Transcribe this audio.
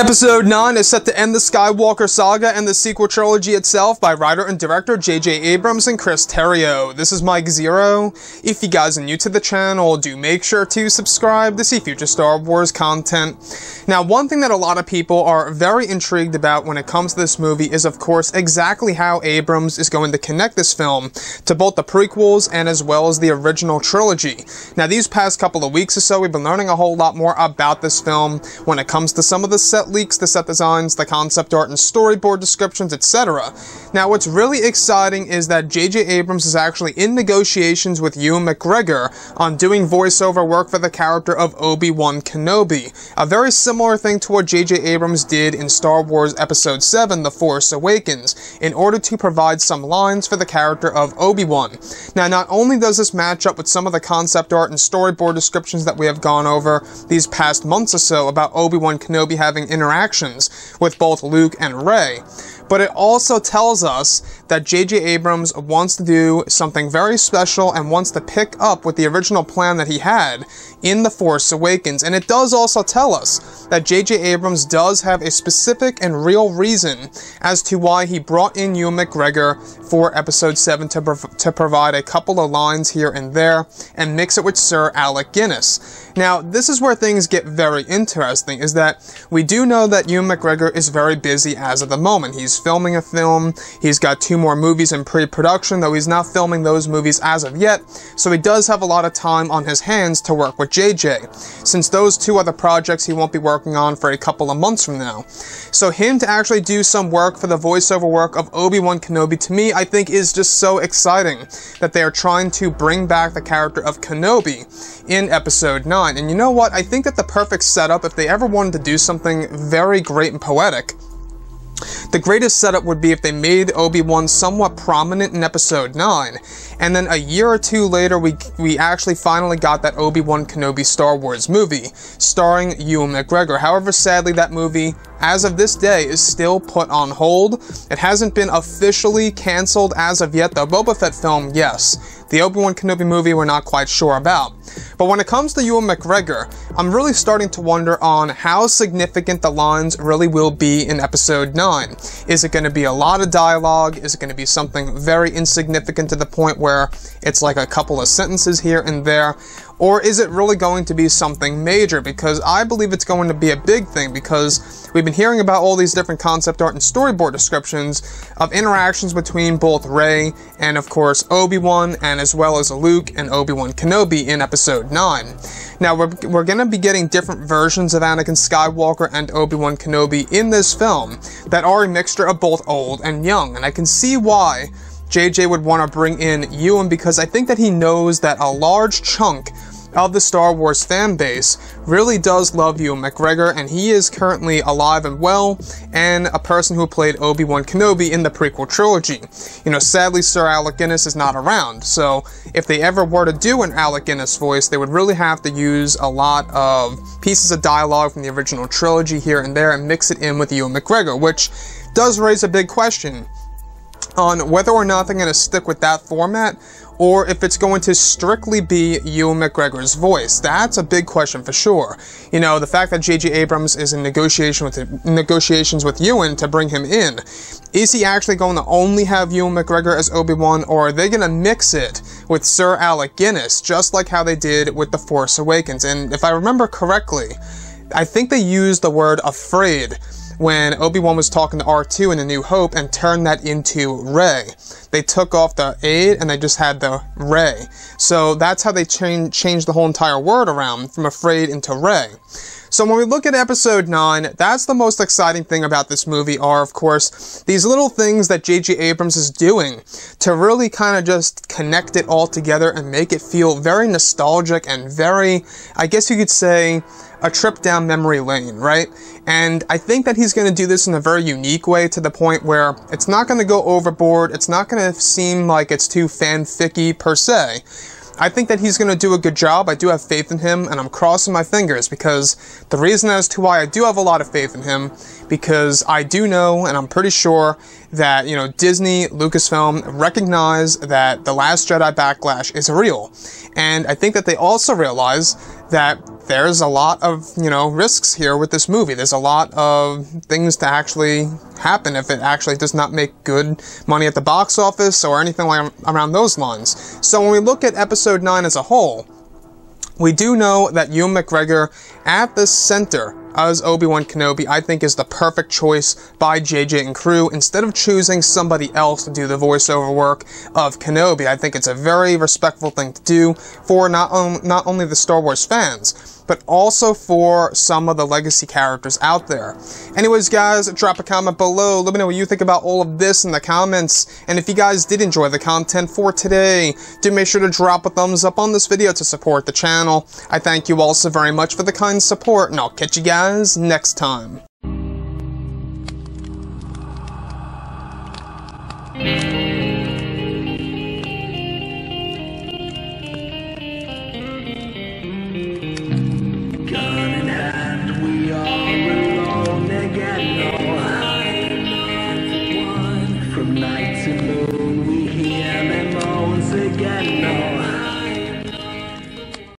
Episode 9 is set to end the Skywalker saga and the sequel trilogy itself by writer and director J.J. Abrams and Chris Terrio. This is Mike Zero. If you guys are new to the channel, do make sure to subscribe to see future Star Wars content. Now, one thing that a lot of people are very intrigued about when it comes to this movie is, of course, exactly how Abrams is going to connect this film to both the prequels and as well as the original trilogy. Now, these past couple of weeks or so, we've been learning a whole lot more about this film when it comes to some of the set leaks, the set designs, the concept art and storyboard descriptions, etc. Now, what's really exciting is that J.J. Abrams is actually in negotiations with Ewan Mcgregor on doing voiceover work for the character of Obi-Wan Kenobi. A very similar thing to what J.J. Abrams did in Star Wars Episode 7, The Force Awakens, in order to provide some lines for the character of Obi-Wan. Now, not only does this match up with some of the concept art and storyboard descriptions that we have gone over these past months or so about Obi-Wan Kenobi having interactions with both Luke and Rey, but it also tells us that J.J. Abrams wants to do something very special and wants to pick up with the original plan that he had in The Force Awakens. And it does also tell us that J.J. Abrams does have a specific and real reason as to why he brought in Ewan McGregor for Episode 7 to provide a couple of lines here and there and mix it with Sir Alec Guinness. Now, this is where things get very interesting, is that we do know that Ewan McGregor is very busy as of the moment. He's filming a film, he's got 2 more movies in pre-production, though he's not filming those movies as of yet, so he does have a lot of time on his hands to work with JJ, since those 2 other projects he won't be working on for a couple of months from now. So him to actually do some work for the voiceover work of Obi-Wan Kenobi, to me, I think is just so exciting that they are trying to bring back the character of Kenobi in Episode 9. And you know what? I think that the perfect setup, if they ever wanted to do something very great and poetic, the greatest setup would be if they made Obi-Wan somewhat prominent in Episode 9, and then a year or 2 later we actually finally got that Obi-Wan Kenobi Star Wars movie, starring Ewan McGregor. However, sadly, that movie, as of this day, is still put on hold. It hasn't been officially cancelled as of yet. The Boba Fett film, yes. The Obi-Wan Kenobi movie, we're not quite sure about. But when it comes to Ewan McGregor, I'm really starting to wonder on how significant the lines really will be in Episode 9. Is it going to be a lot of dialogue? Is it going to be something very insignificant to the point where it's like a couple of sentences here and there? Or is it really going to be something major? Because I believe it's going to be a big thing, because we've been hearing about all these different concept art and storyboard descriptions of interactions between both Rey and, of course, Obi-Wan, and as well as Luke and Obi-Wan Kenobi in Episode 9. Now, we're going to be getting different versions of Anakin Skywalker and Obi-Wan Kenobi in this film that are a mixture of both old and young, and I can see why JJ would want to bring in Ewan, because I think that he knows that a large chunk of the Star Wars fan base really does love Ewan McGregor, and he is currently alive and well, and a person who played Obi-Wan Kenobi in the prequel trilogy. You know, sadly, Sir Alec Guinness is not around, so if they ever were to do an Alec Guinness voice, they would really have to use a lot of pieces of dialogue from the original trilogy here and there and mix it in with Ewan McGregor, which does raise a big question on whether or not they're going to stick with that format, or if it's going to strictly be Ewan McGregor's voice. That's a big question for sure. You know, the fact that J.J. Abrams is in negotiations with Ewan to bring him in, is he actually going to only have Ewan McGregor as Obi-Wan, or are they going to mix it with Sir Alec Guinness, just like how they did with The Force Awakens? And if I remember correctly, I think they used the word afraid when Obi-Wan was talking to R2 in A New Hope and turned that into Rey. They took off the aid and they just had the Rey. So that's how they changed the whole entire word around from afraid into Rey. So when we look at Episode 9, that's the most exciting thing about this movie are, of course, these little things that J.J. Abrams is doing to really kind of just connect it all together and make it feel very nostalgic and very, I guess you could say, a trip down memory lane, right? And I think that he's going to do this in a very unique way, to the point where it's not going to go overboard, it's not going to seem like it's too fanficky per se. I think that he's going to do a good job. I do have faith in him, and I'm crossing my fingers, because the reason as to why I do have a lot of faith in him, because I do know, and I'm pretty sure, that, you know, Disney, Lucasfilm recognize that The Last Jedi Backlash is real. And I think that they also realize that there's a lot of, risks here with this movie. There's a lot of things to actually happen if it actually does not make good money at the box office or anything like around those lines. So when we look at episode 9 as a whole, we do know that Ewan McGregor at the center as Obi-Wan Kenobi, I think, is the perfect choice by JJ and crew. Instead of choosing somebody else to do the voiceover work of Kenobi, I think it's a very respectful thing to do for not only the Star Wars fans, but also for some of the legacy characters out there. Anyways, guys, drop a comment below. Let me know what you think about all of this in the comments. And if you guys did enjoy the content for today, do make sure to drop a thumbs up on this video to support the channel. I thank you all so very much for the kind support, and I'll catch you guys next time.